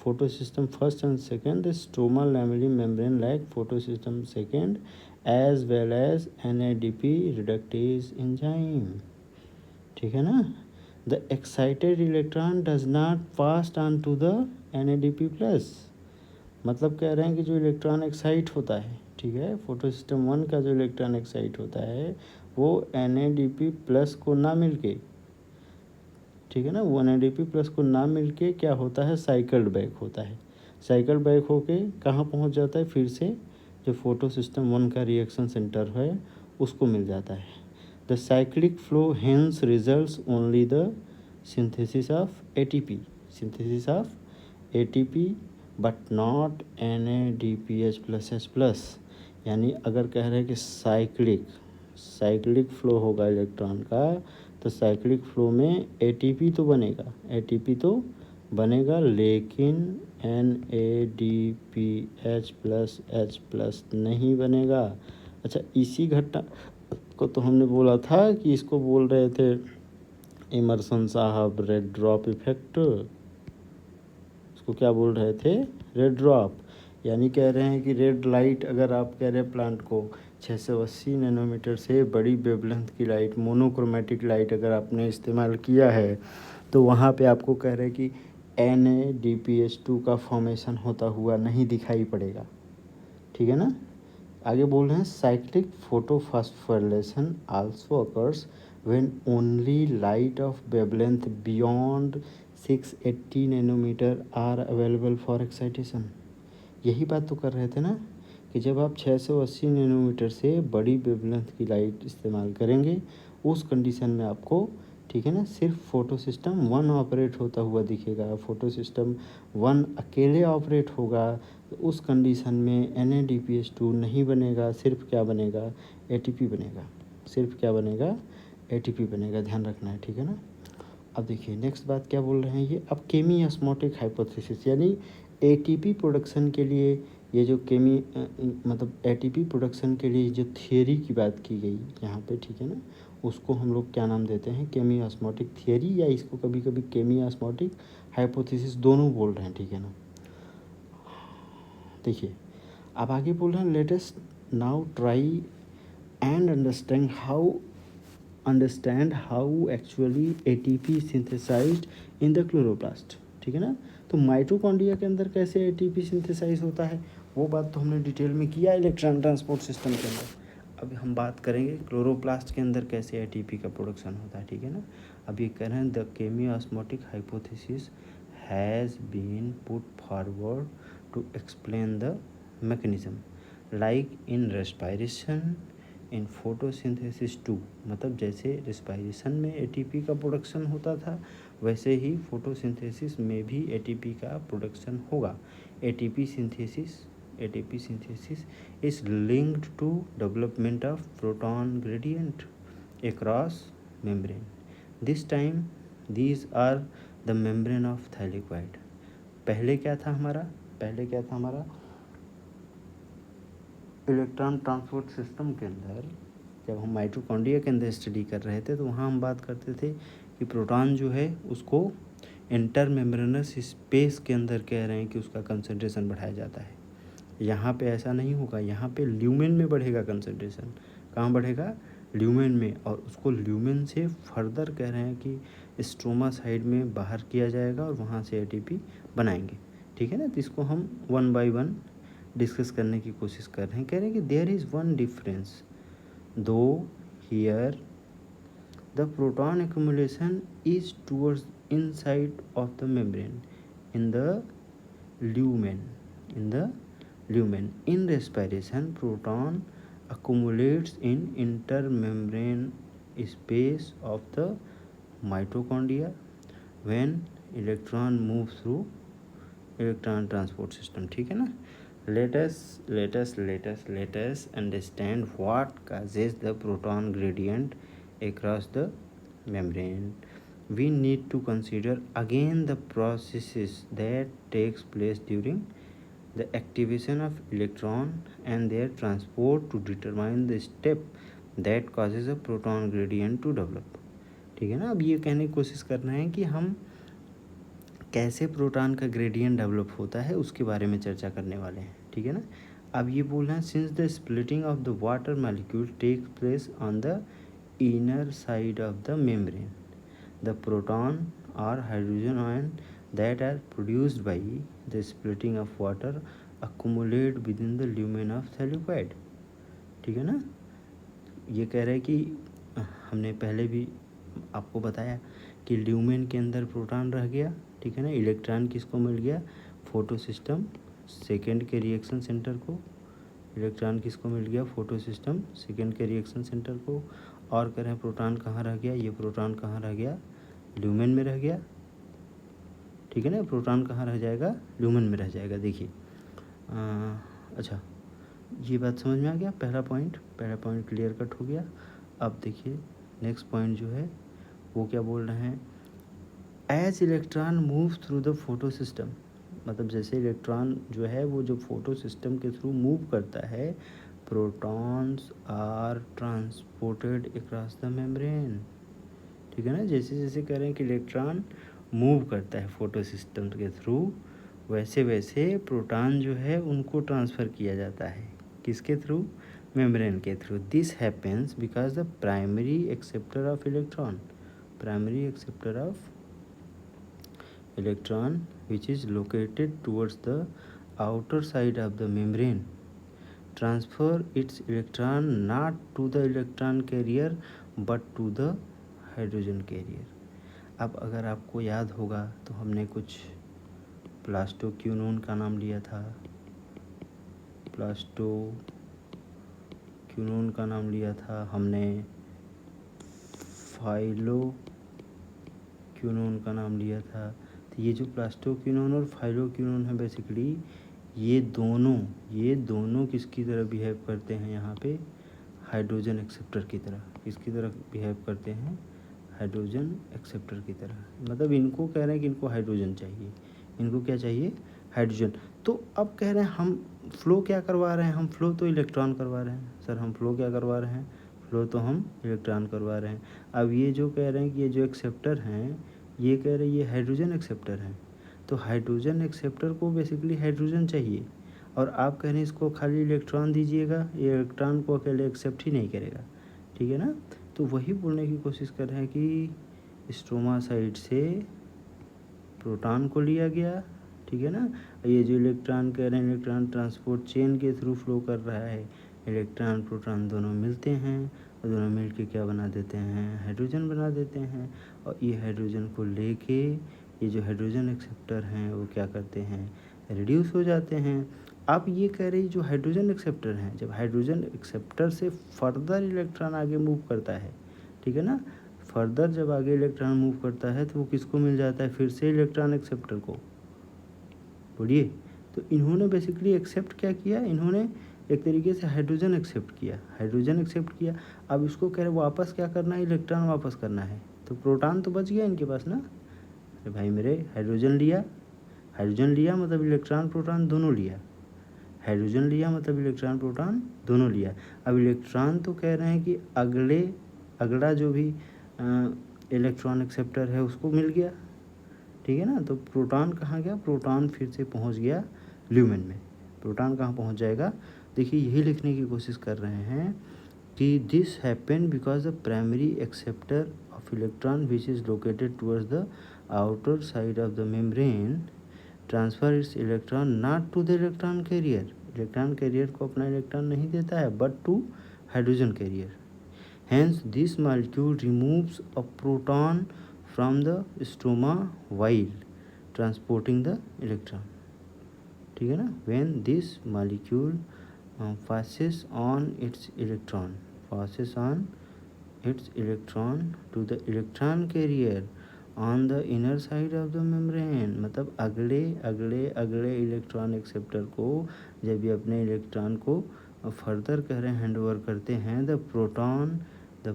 Speaker 1: Photosystem first and second, the stroma lamellae membrane like photosystem second as well as NADP reductase enzyme, ठीक है ना। The excited electron does not pass on to the NADP plus, मतलब कह रहे हैं कि जो इलेक्ट्रॉन एक्साइट होता है, ठीक है, फोटो सिस्टम 1 का जो इलेक्ट्रॉन एक्साइट होता है वो NADP प्लस को ना मिलके, ठीक है ना, वो NADP प्लस को ना मिलके क्या होता है, साइकिल्ड बैक होता है। साइकिल बैक होके कहाँ पहुँच जाता है, फिर से जो फोटो सिस्टम 1 का रिएक्शन सेंटर है उसको मिल जाता है। The cyclic flow hence results only the synthesis of ATP but not NADPH plus H plus. यानी अगर कह रहे हैं कि साइक्लिक फ्लो होगा इलेक्ट्रॉन का, तो साइक्लिक फ्लो में ATP तो बनेगा लेकिन NADPH प्लस H प्लस नहीं बनेगा। अच्छा, इसी घटना को तो हमने बोला था कि इसको बोल रहे थे इमर्सन साहब रेड ड्रॉप इफेक्ट, उसको क्या बोल रहे थे, रेड ड्रॉप। यानी कह रहे हैं कि रेड लाइट, अगर आप कह रहे हैं प्लांट को 680 नैनोमीटर से बड़ी वेवलेंथ की लाइट, मोनोक्रोमेटिक लाइट अगर आपने इस्तेमाल किया है तो वहाँ पे आपको कह रहे हैं कि NADPH2 का फॉर्मेशन होता हुआ नहीं दिखाई पड़ेगा, ठीक है ना। आगे बोल रहे हैं cyclic photophosphorylation also occurs when only light of wavelength beyond 680 nanometre are available for excitation. यही बात तो कर रहे थे ना कि जब आप 680 नैनोमीटर से बड़ी वेवलेंथ की लाइट इस्तेमाल करेंगे उस कंडीशन में आपको, ठीक है ना, सिर्फ फोटो सिस्टम 1 ऑपरेट होता हुआ दिखेगा, फोटो सिस्टम 1 अकेले ऑपरेट होगा, तो उस कंडीशन में NADPH2 नहीं बनेगा, सिर्फ क्या बनेगा, ATP बनेगा, सिर्फ क्या बनेगा, ATP बनेगा, ध्यान रखना है, ठीक है ना। अब देखिए नेक्स्ट बात क्या बोल रहे हैं ये, अब केमी ऑस्मोटिक हाइपोथेसिस, यानी ATP प्रोडक्शन के लिए ये जो मतलब ATP प्रोडक्शन के लिए जो थियरी की बात की गई यहाँ पे, ठीक है ना, उसको हम लोग क्या नाम देते हैं, केमी ऑस्मोटिक थियरी, या इसको कभी कभी केमी ऑस्मोटिक हाइपोथेसिस दोनों बोल रहे हैं, ठीक है ना। देखिए अब आगे बोल रहे हैं let us now try and understand how actually ATP synthesised in the chloroplast, ठीक है ना। तो माइटोकॉन्ड्रिया के अंदर कैसे ATP सिंथेसाइज होता है वो बात तो हमने डिटेल में किया इलेक्ट्रॉन ट्रांसपोर्ट सिस्टम के अंदर। अब हम बात करेंगे क्लोरोप्लास्ट के अंदर कैसे ATP का प्रोडक्शन होता है, ठीक है ना। अब ये कह रहे हैं the chemiosmotic hypothesis has been put forward to explain the mechanism like in respiration in photosynthesis 2, मतलब जैसे रिस्पायरेशन में ATP का प्रोडक्शन होता था वैसे ही फोटोसिंथेसिस में भी ATP का प्रोडक्शन होगा। ATP synthesis is linked to development of proton gradient across membrane. This time these are the membrane of thylakoid. पहले क्या था हमारा इलेक्ट्रॉन ट्रांसपोर्ट सिस्टम के अंदर, जब हम माइटोकॉन्ड्रिया के अंदर स्टडी कर रहे थे तो वहाँ हम बात करते थे कि प्रोटॉन जो है उसको इंटर मेम्ब्रेनस स्पेस के अंदर कह रहे हैं कि उसका कंसंट्रेशन बढ़ाया जाता है। यहाँ पे ऐसा नहीं होगा, यहाँ पे ल्यूमेन में बढ़ेगा कंसंट्रेशन। कहाँ बढ़ेगा, ल्यूमेन में, और उसको ल्यूमेन से फर्दर कह रहे हैं कि स्ट्रोमा साइड में बाहर किया जाएगा और वहाँ से ATP बनाएंगे, ठीक है ना। तो इसको हम 1 by 1 डिस्कस करने की कोशिश कर रहे हैं। कह रहे हैं कि देयर इज़ वन डिफरेंस दो here the proton accumulation is towards inside of the membrane in the lumen lumen. In respiration, proton accumulates in intermembrane space of the mitochondria when electron moves through electron transport system. ठीक है ना. Let us understand what causes the proton gradient across the membrane. We need to consider again the processes that takes place during the activation of electron and their transport to determine the step that causes a proton gradient to develop. ठीक है ना. अब ये कहने की कोशिश करना है कि हम कैसे प्रोटॉन का ग्रेडियंट डेवलप होता है उसके बारे में चर्चा करने वाले हैं. ठीक है ना. अब ये बोल रहे हैं since the splitting of the water molecule take place on the inner side of the membrane, the proton और hydrogen ion that are produced by the splitting of water accumulate within the lumen of the liquid. ठीक है ना. ये कह रहे हैं कि हमने पहले भी आपको बताया कि ल्यूमेन के अंदर प्रोटॉन रह गया. ठीक है ना. इलेक्ट्रॉन किसको मिल गया, फोटो सिस्टम सेकेंड के रिएक्शन सेंटर को. इलेक्ट्रॉन किसको मिल गया, फोटो सिस्टम सेकेंड के रिएक्शन सेंटर को. और कह रहे हैं प्रोटॉन कहाँ रह गया, ये प्रोटॉन कहाँ रह गया, ल्यूमेन में रह गया. ठीक है ना. प्रोटॉन कहाँ रह जाएगा, ल्यूमेन में रह जाएगा. देखिए अच्छा ये बात समझ में आ गया. पहला पॉइंट क्लियर कट हो गया. अब देखिए नेक्स्ट पॉइंट जो है वो क्या बोल रहे हैं, as electron move through the photosystem. मतलब जैसे इलेक्ट्रॉन जो है वो जो फोटो सिस्टम के थ्रू मूव करता है, protons are transported across the membrane. ठीक है ना. जैसे जैसे कह रहे हैं कि इलेक्ट्रॉन मूव करता है फोटो सिस्टम के थ्रू, वैसे वैसे प्रोटॉन जो है उनको ट्रांसफ़र किया जाता है. किसके थ्रू, मेम्ब्रेन के through. This happens because the primary acceptor of electron which is located towards the outer side of the membrane transfer its electron not to the electron carrier but to the hydrogen carrier. अब अगर आपको याद होगा तो हमने कुछ plastoquinone का नाम लिया था, हमने फाइलोक्यूनोन का नाम लिया था. तो ये जो प्लास्टोक्यूनोन और फाइलोक्यूनोन है बेसिकली ये दोनों किसकी तरह बिहेव करते हैं, यहाँ पे हाइड्रोजन एक्सेप्टर की तरह. किसकी तरह बिहेव करते हैं, हाइड्रोजन एक्सेप्टर की तरह. मतलब इनको कह रहे हैं कि इनको हाइड्रोजन चाहिए. इनको क्या चाहिए, हाइड्रोजन. तो अब कह रहे हैं हम फ्लो क्या करवा रहे हैं, हम फ्लो तो इलेक्ट्रॉन करवा रहे हैं. सर हम फ्लो क्या करवा रहे हैं, फ्लो तो हम इलेक्ट्रॉन करवा रहे हैं. अब ये जो कह रहे हैं कि ये जो एक्सेप्टर हैं ये कह रहे हैं ये हाइड्रोजन एक्सेप्टर हैं. तो हाइड्रोजन एक्सेप्टर को बेसिकली हाइड्रोजन चाहिए और आप कह रहे हैं इसको खाली इलेक्ट्रॉन दीजिएगा, ये इलेक्ट्रॉन को अकेले एक्सेप्ट ही नहीं करेगा. ठीक है ना. तो वही बोलने की कोशिश कर रहे हैं कि स्ट्रोमा साइड से प्रोटॉन को लिया गया. ठीक है ना. ये जो इलेक्ट्रॉन कह रहे हैं इलेक्ट्रॉन ट्रांसपोर्ट चेन के थ्रू फ्लो कर रहा है. इलेक्ट्रॉन प्रोटॉन दोनों मिलते हैं और दोनों मिल के क्या बना देते हैं, हाइड्रोजन बना देते हैं. और ये हाइड्रोजन को लेके ये जो हाइड्रोजन एक्सेप्टर हैं वो क्या करते हैं, रिड्यूस हो जाते हैं. आप ये कह रही जो हाइड्रोजन एक्सेप्टर हैं, जब हाइड्रोजन एक्सेप्टर से फर्दर इलेक्ट्रॉन आगे मूव करता है, ठीक है ना, फर्दर जब आगे इलेक्ट्रॉन मूव करता है तो वो किसको मिल जाता है, फिर से इलेक्ट्रॉन एक्सेप्टर को. बोलिए. तो इन्होंने बेसिकली एक्सेप्ट क्या किया, इन्होंने एक तरीके से हाइड्रोजन एक्सेप्ट किया. अब इसको कह रहे वापस क्या करना है, इलेक्ट्रॉन वापस करना है. तो प्रोटॉन तो बच गया इनके पास ना. अरे भाई मेरे, हाइड्रोजन लिया मतलब इलेक्ट्रॉन प्रोटॉन दोनों लिया. हाइड्रोजन लिया मतलब इलेक्ट्रॉन प्रोटॉन दोनों लिया. अब इलेक्ट्रॉन तो कह रहे हैं कि अगला जो भी इलेक्ट्रॉन एक्सेप्टर है उसको मिल गया. ठीक है ना. तो प्रोटॉन कहाँ गया, प्रोटॉन फिर से पहुँच गया ल्यूमेन में. प्रोटॉन कहाँ पहुँच जाएगा, देखिए यही लिखने की कोशिश कर रहे हैं कि this happen because the primary acceptor of electron which is located towards the outer side of the membrane transfer its electron not to the electron carrier. Electron carrier को अपना इलेक्ट्रॉन नहीं देता है but to hydrogen carrier. Hence this molecule removes a proton from the stoma while transporting the electron. ठीक है ना। When this molecule passes on its electron to the electron carrier on the inner side of the membrane, मतलब अगले electron acceptor को जब ये अपने electron को फर्दर कह रहे हैं हैंड ओवर करते हैं, the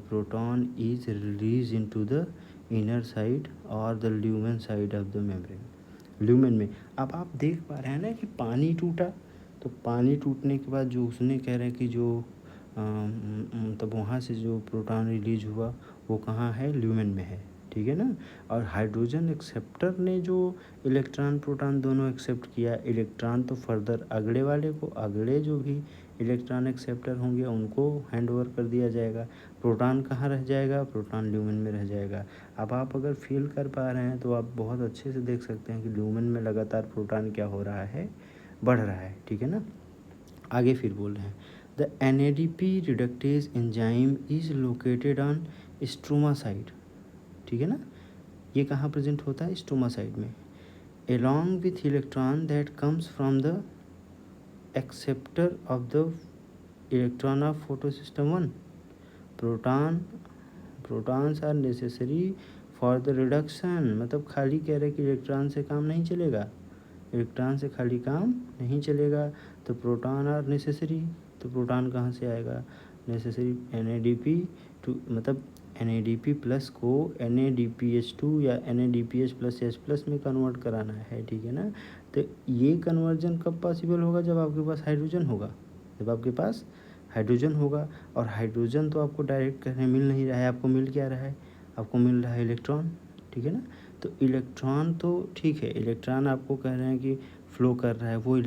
Speaker 1: proton is release into the inner side और the lumen side of the membrane. Lumen में अब आप देख पा रहे हैं ना कि पानी टूटा, तो पानी टूटने के बाद जो उसने कह रहे हैं कि जो मतलब वहाँ से जो प्रोटॉन रिलीज हुआ वो कहाँ है, ल्यूमेन में है, ठीक है ना। और हाइड्रोजन एक्सेप्टर ने जो इलेक्ट्रॉन प्रोटॉन दोनों एक्सेप्ट किया, इलेक्ट्रॉन तो फर्दर अगले जो भी इलेक्ट्रॉन एक्सेप्टर होंगे उनको हैंड ओवर कर दिया जाएगा। प्रोटॉन कहाँ रह जाएगा, प्रोटॉन ल्यूमेन में रह जाएगा। अब आप अगर फील कर पा रहे हैं तो आप बहुत अच्छे से देख सकते हैं कि ल्यूमेन में लगातार प्रोटॉन क्या हो रहा है, बढ़ रहा है, ठीक है ना। आगे फिर बोल रहे हैं the NADP reductase enzyme is located on stroma side, ठीक है ना। ये कहाँ प्रेजेंट होता है, स्ट्रोमा साइड में, along with electron that comes from the acceptor of the electron of photosystem 1. Protons are necessary for the reduction, मतलब खाली कह रहे कि इलेक्ट्रॉन से काम नहीं चलेगा, इलेक्ट्रॉन से खाली काम नहीं चलेगा, तो प्रोटॉन आर नेसेसरी, तो प्रोटॉन कहाँ से आएगा, नेसेसरी NADP टू, मतलब NADP प्लस को NADPH2 या NADPH प्लस H प्लस में कन्वर्ट कराना है, ठीक है ना। तो ये कन्वर्जन कब पॉसिबल होगा, जब आपके पास हाइड्रोजन होगा, जब आपके पास हाइड्रोजन होगा। और हाइड्रोजन तो आपको डायरेक्ट कहने मिल नहीं रहा है, आपको मिल क्या रहा है, आपको मिल रहा है इलेक्ट्रॉन, ठीक है ना। तो इलेक्ट्रॉन तो ठीक है, इलेक्ट्रॉन आपको कह रहे हैं कि फ्लो कर रहा है, वो आप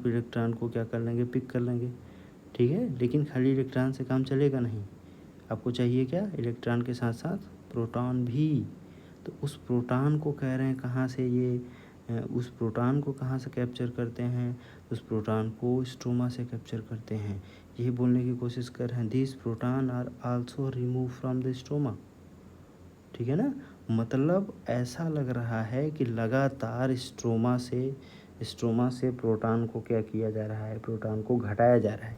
Speaker 1: इलेक्ट्रॉन को क्या कर लेंगे, पिक कर लेंगे, ठीक है। लेकिन खाली इलेक्ट्रॉन से काम चलेगा नहीं, आपको चाहिए क्या, इलेक्ट्रॉन के साथ साथ प्रोटॉन भी। तो उस प्रोटॉन को कह रहे हैं कहाँ से उस प्रोटॉन को कहाँ से कैप्चर करते हैं, उस प्रोटॉन को स्ट्रोमा से कैप्चर करते हैं। यही बोलने की कोशिश कर रहे हैं this proton are also remove from the stroma, ठीक है ना। मतलब ऐसा लग रहा है कि लगातार स्ट्रोमा से प्रोटॉन को क्या किया जा रहा है, प्रोटॉन को घटाया जा रहा है,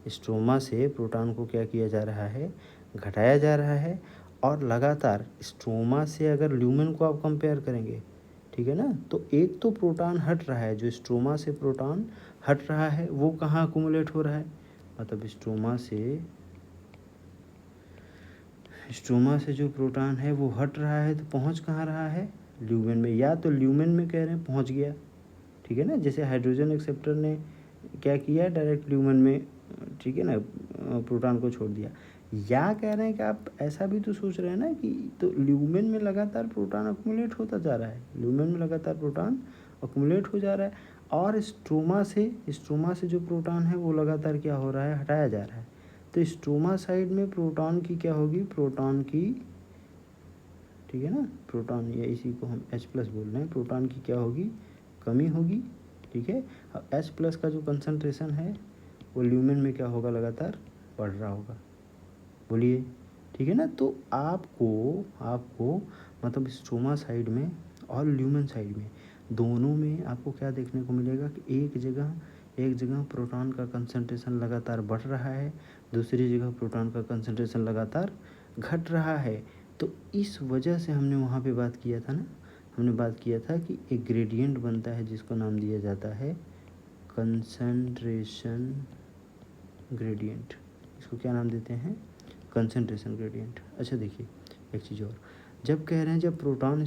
Speaker 1: स्ट्रोमा से प्रोटॉन को क्या किया जा रहा है, घटाया जा रहा है। और लगातार स्ट्रोमा से अगर ल्यूमेन को आप कंपेयर करेंगे, ठीक है ना, तो एक तो प्रोटॉन हट रहा है, जो स्ट्रोमा से प्रोटॉन हट रहा है वो कहाँ अकुमुलेट हो रहा है, मतलब स्ट्रोमा से जो प्रोटॉन है वो हट रहा है, तो पहुंच कहाँ रहा है, ल्यूमेन में, या तो ल्यूमेन में कह रहे हैं पहुंच गया, ठीक है ना। जैसे हाइड्रोजन एक्सेप्टर ने क्या किया, डायरेक्ट ल्यूमेन में, ठीक है ना, प्रोटॉन को छोड़ दिया। या कह रहे हैं कि आप ऐसा भी तो सोच रहे हैं ना कि तो ल्यूमेन में लगातार प्रोटॉन अकुमुलेट होता जा रहा है, ल्यूमेन में लगातार प्रोटॉन अकुमुलेट हो जा रहा है, और स्ट्रोमा से जो प्रोटॉन है वो लगातार क्या हो रहा है, हटाया जा रहा है। तो स्ट्रोमा साइड में प्रोटॉन की क्या होगी, प्रोटॉन की, ठीक है ना, प्रोटॉन या इसी को हम H प्लस बोल रहे हैं, प्रोटॉन की क्या होगी, कमी होगी, ठीक है। और H प्लस का जो कंसंट्रेशन है वो ल्यूमेन में क्या होगा, लगातार बढ़ रहा होगा, बोलिए, ठीक है ना। तो आपको मतलब स्ट्रोमा साइड में और ल्यूमेन साइड में दोनों में आपको क्या देखने को मिलेगा कि एक जगह प्रोटॉन का कंसंट्रेशन लगातार बढ़ रहा है, दूसरी जगह प्रोटॉन का कंसंट्रेशन लगातार घट रहा है। तो इस वजह से हमने वहाँ पे बात किया था कि एक ग्रेडियंट बनता है जिसको नाम दिया जाता है कंसंट्रेशन ग्रेडियंट। इसको क्या नाम देते हैं, कंसंट्रेशन ग्रेडियंट। अच्छा देखिए एक चीज़ और, जब कह रहे हैं जब प्रोटॉन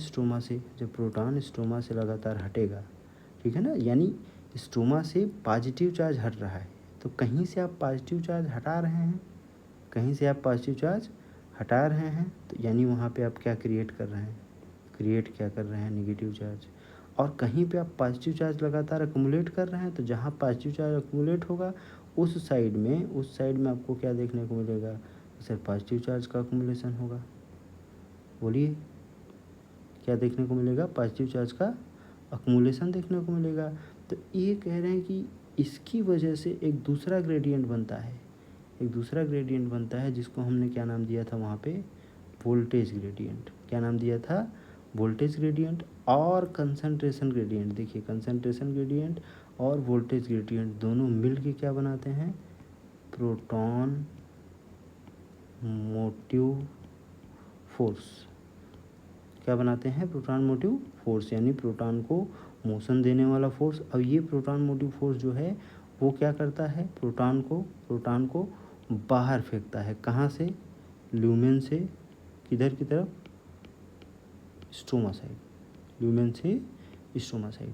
Speaker 1: स्ट्रोमा से लगातार हटेगा, ठीक है ना, यानी स्ट्रोमा से पॉजिटिव चार्ज हट रहा है, तो कहीं से आप पॉजिटिव चार्ज हटा रहे हैं, तो यानी वहाँ पे आप क्या क्रिएट कर रहे हैं, नेगेटिव चार्ज। और कहीं पे आप पॉजिटिव चार्ज लगातार अकुमुलेट कर रहे हैं, तो जहाँ पॉजिटिव चार्ज अकुमुलेट होगा उस साइड में आपको क्या देखने को मिलेगा, सर पॉजिटिव चार्ज का अकुमुलेशन होगा, बोलिए क्या देखने को मिलेगा, पॉजिटिव चार्ज का अकुमुलेशन देखने को मिलेगा। तो ये कह रहे हैं कि इसकी वजह से एक दूसरा ग्रेडियंट बनता है जिसको हमने क्या नाम दिया था वहाँ पे, वोल्टेज ग्रेडियंट। क्या नाम दिया था, वोल्टेज ग्रेडियंट और कंसंट्रेशन ग्रेडियंट। देखिए कंसंट्रेशन ग्रेडियंट और वोल्टेज ग्रेडियंट दोनों मिल के क्या बनाते हैं, प्रोटॉन मोटिव फोर्स। क्या बनाते हैं, प्रोटॉन मोटिव फोर्स, यानी प्रोटॉन को मोशन देने वाला फोर्स। अब ये प्रोटॉन मोटिव फोर्स जो है वो क्या करता है, प्रोटॉन को बाहर फेंकता है। कहाँ से, ल्यूमेन से किधर की तरफ, स्ट्रोमा साइड, ल्यूमेन से स्ट्रोमा साइड,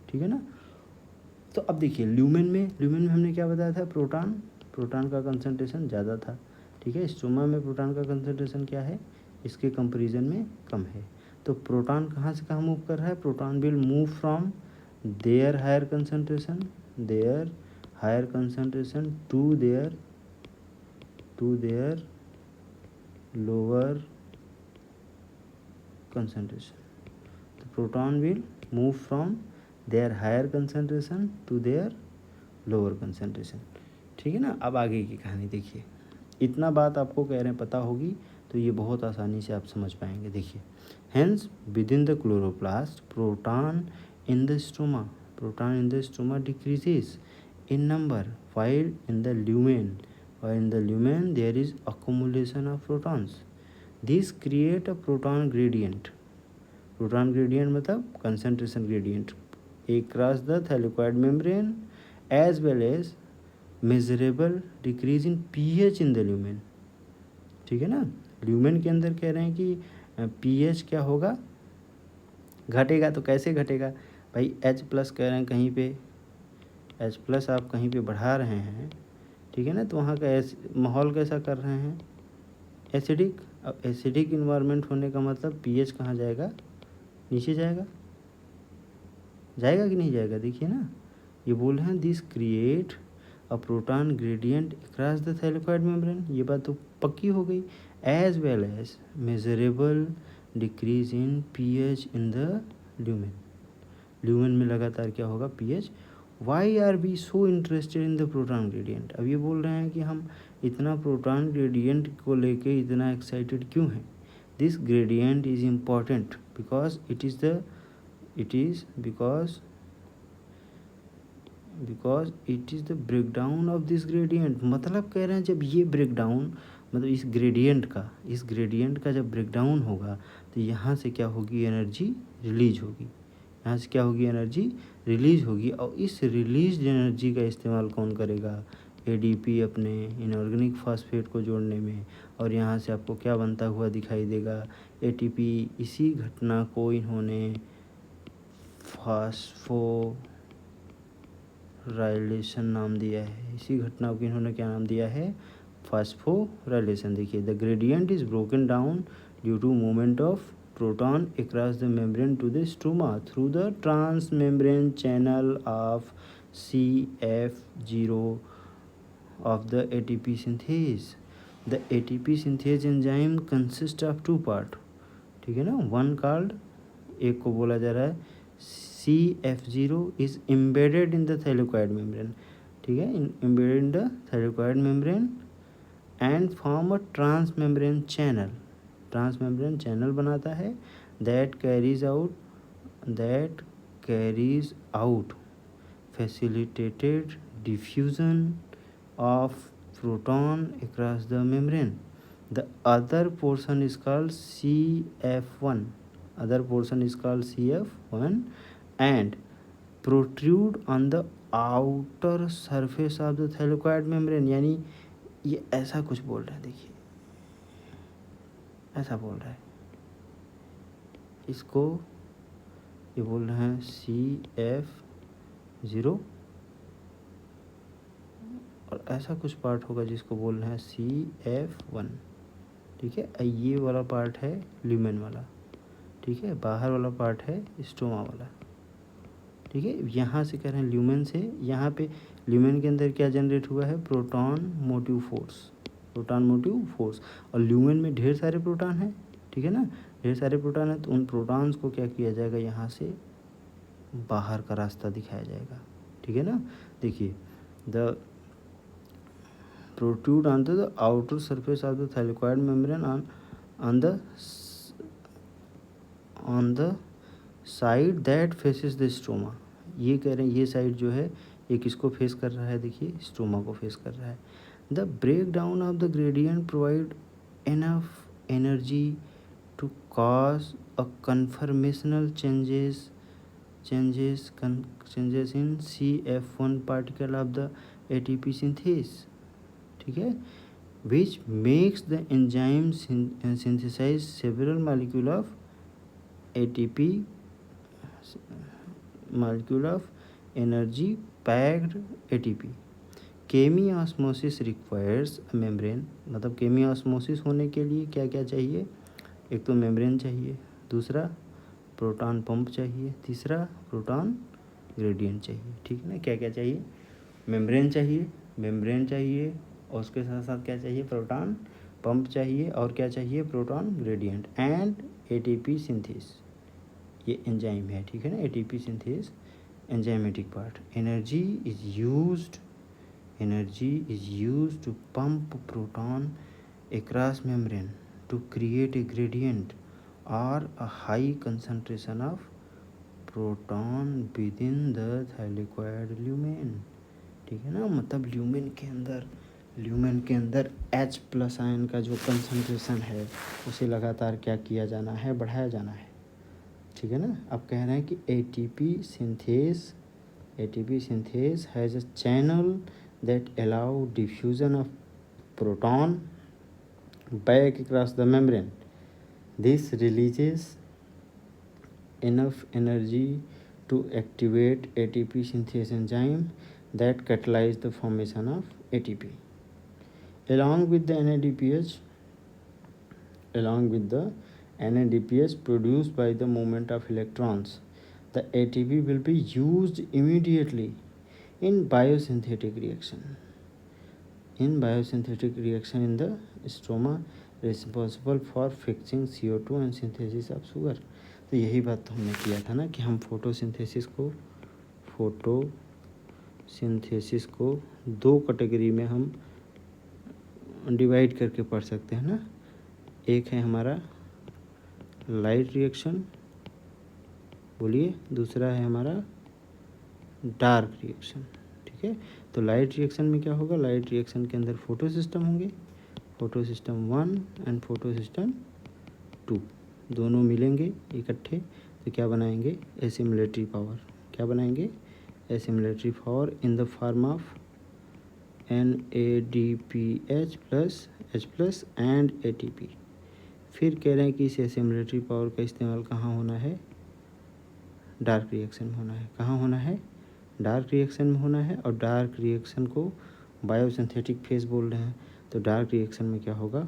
Speaker 1: ठीक है ना। तो अब देखिए ल्यूमेन में हमने क्या बताया था, प्रोटॉन का कंसंट्रेशन ज़्यादा था, ठीक है। स्ट्रोमा में प्रोटॉन का कंसंट्रेशन क्या है, इसके कंपैरिजन में कम है। तो प्रोटॉन कहाँ से कहाँ मूव कर रहा है, proton will move from their higher concentration to their lower concentration. तो proton will move from their higher concentration to their lower concentration, ठीक है ना। अब आगे की कहानी देखिए, इतना बात आपको कह रहे हैं पता होगी तो ये बहुत आसानी से आप समझ पाएंगे। देखिए, hence with in the chloroplast proton in the stoma decreases in number, while in the lumen there is accumulation of protons. This create a proton gradient मतलब concentration gradient across the thylakoid membrane, as well as measurable decrease in pH in the lumen, ठीक है ना। Lumen के अंदर कह रहे हैं कि pH क्या होगा, घटेगा। तो कैसे घटेगा भाई, H+ कह रहे हैं कहीं पे, H+ आप कहीं पे बढ़ा रहे हैं, ठीक है ना। तो वहाँ का माहौल कैसा कर रहे हैं, एसिडिक। अब एसिडिक इन्वायरमेंट होने का मतलब pH कहाँ जाएगा, नीचे जाएगा कि नहीं जाएगा, देखिए ना। ये बोल रहे हैं this create a proton gradient across the thylakoid membrane, ये बात तो पक्की हो गई। As well as measurable decrease in pH in the lumen में लगातार क्या होगा, pH। Why are we so interested in the proton gradient. अब ये बोल रहे हैं कि हम इतना प्रोटॉन ग्रेडियंट को लेके इतना एक्साइटेड क्यों हैं। This gradient is important because it is the breakdown of this gradient. मतलब कह रहे हैं जब ये ब्रेकडाउन, मतलब इस ग्रेडियंट का जब ब्रेकडाउन होगा तो यहाँ से क्या होगी, एनर्जी रिलीज होगी। और इस रिलीज एनर्जी का इस्तेमाल कौन करेगा, एडीपी अपने इनऑर्गेनिक फॉस्फेट को जोड़ने में। और यहाँ से आपको क्या बनता हुआ दिखाई देगा, एटीपी। इसी घटना को इन्होंने फास्फोराइलेशन नाम दिया है। इसी घटना को इन्होंने क्या नाम दिया है, फास्फोराइलेशन। देखिए, the gradient is broken down due to movement of proton across the membrane to the stroma through the transmembrane channel of CF0 of the ATP synthase. The ATP synthase enzyme consists of two part, ठीक है ना। One called, एक को बोला जा रहा है CF0 is embedded in the thylakoid membrane, ठीक है, embedded in the thylakoid membrane and form a transmembrane channel बनाता है that carries out facilitated diffusion of proton across the membrane. The other portion is called CF1 and protrude on the outer surface of the thylakoid membrane। यानी ये ऐसा कुछ बोल रहे हैं, देखिए ऐसा बोल रहा है, इसको ये बोल रहे हैं CF0 और ऐसा कुछ पार्ट होगा जिसको बोल रहे हैं CF1, ठीक है। ये वाला पार्ट है ल्यूमेन वाला, ठीक है। बाहर वाला पार्ट है स्टोमा वाला, ठीक है। यहाँ से कह रहे हैं ल्यूमेन से, यहाँ पे ल्यूमेन के अंदर क्या जनरेट हुआ है, प्रोटॉन मोटिव फोर्स। और ल्यूमेन में ढेर सारे प्रोटॉन हैं, ठीक है ना, ढेर सारे प्रोटॉन हैं। तो उन प्रोटॉन्स को क्या किया जाएगा, यहाँ से बाहर का रास्ता दिखाया जाएगा, ठीक है ना। देखिए, the protrude onto the outer surface of the thylakoid membrane on the side that faces the stroma। ये कह रहे हैं ये साइड जो है ये किसको फेस कर रहा है, देखिए स्ट्रोमा को फेस कर रहा है। The breakdown of the gradient provide enough energy to cause a conformational changes in CF1 particle of the ATP synthase, ठीक है, which makes the enzyme synthesize several molecule of ATP, molecule of energy packed ATP. Chemiosmosis requires membrane, मतलब chemiosmosis होने के लिए क्या क्या चाहिए, एक तो मेम्ब्रेन चाहिए, दूसरा प्रोटॉन पंप चाहिए, तीसरा प्रोटॉन ग्रेडियंट चाहिए, ठीक है ना। क्या क्या चाहिए, मेम्ब्रेन चाहिए और उसके साथ साथ क्या चाहिए, प्रोटॉन पंप चाहिए और क्या चाहिए, proton gradient and ATP synthase, ये एंजाइम है, ठीक है ना, ATP synthase enzymatic part. Energy is used to pump proton across membrane to create a gradient or a high concentration of proton within the thylakoid lumen, ठीक है ना। मतलब lumen के अंदर H+ आयन का जो कंसंट्रेशन है उसे लगातार क्या किया जाना है, बढ़ाया जाना है, ठीक है ना। अब कह रहे हैं कि ATP synthase has a channel that allow diffusion of proton back across the membrane. This releases enough energy to activate ATP synthase enzyme that catalyze the formation of ATP. Along with the NADPH produced by the movement of electrons, the ATP will be used immediately in biosynthetic reaction. In the stroma responsible for fixing CO2 and synthesis of sugar. तो यही बात तो हमने किया था ना कि हम फोटोसिंथेसिस को दो कैटेगरी में हम डिवाइड करके पढ़ सकते हैं ना। एक है हमारा लाइट रिएक्शन, बोलिए, दूसरा है हमारा डार्क रिएक्शन, ठीक है। तो लाइट रिएक्शन में क्या होगा, लाइट रिएक्शन के अंदर फोटो सिस्टम होंगे, photo system 1 and photo system 2 दोनों मिलेंगे इकट्ठे तो क्या बनाएंगे, एसिमुलेटरी पावर। क्या बनाएंगे, assimilatory power in the form of NADPH plus H+ and ATP। फिर कह रहे हैं कि इस एसिमुलेटरी पावर का इस्तेमाल कहाँ होना है, डार्क रिएक्शन में होना है। कहाँ होना है, डार्क रिएक्शन में होना है। और डार्क रिएक्शन को बायोसिंथेटिक फेज बोल रहे हैं। तो डार्क रिएक्शन में क्या होगा,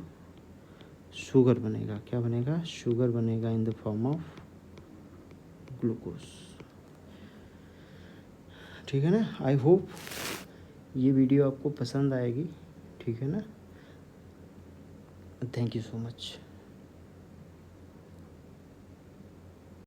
Speaker 1: शुगर बनेगा। क्या बनेगा, शुगर बनेगा इन द फॉर्म ऑफ ग्लूकोज, ठीक है ना। आई होप ये वीडियो आपको पसंद आएगी, ठीक है ना। Thank you so much.